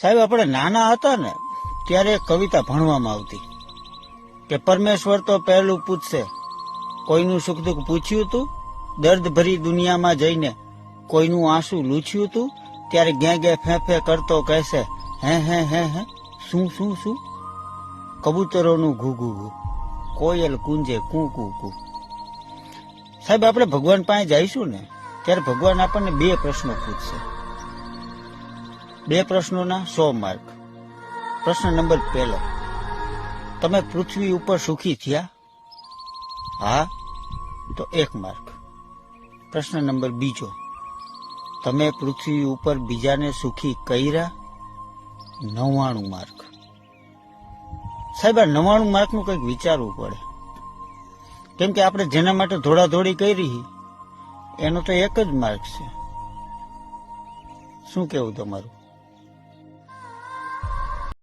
સાહેબ, આપણે નાના હતા ને ત્યારે કવિતા ભણવામાં આવતી કે પરમેશ્વર તો પહેલું પૂછશે, કોઈનું સુખ દુઃખ પૂછ્યું તું? દર્દ ભરી દુનિયામાં જઈને કોઈનું આંસુ લૂછ્યું તું? ત્યારે ગે ગે ફે ફે કરતો કહેશે, હે હે હે હે શું શું શું? કબૂતરોનું ઘૂ ઘૂ ઘૂ, કોયલ કુંજે કું કું કું. સાહેબ, આપણે ભગવાન પાસે જઈશું ને ત્યારે ભગવાન આપણને 2 પ્રશ્નો પૂછશે. 2 પ્રશ્નોના 100 માર્ક. પ્રશ્ન નંબર 1, તમે પૃથ્વી ઉપર સુખી થયા? હા તો 1 માર્ક. પ્રશ્ન નંબર 2, તમે પૃથ્વી ઉપર બીજાને સુખી કર્યા? 99 માર્ક. સાહેબ, આ 99 માર્કનું કંઈક વિચારવું પડે, કેમ કે આપણે જેના માટે ધોળાધોળી કરી એનો તો 1 જ માર્ક છે. શું કેવું તમારું?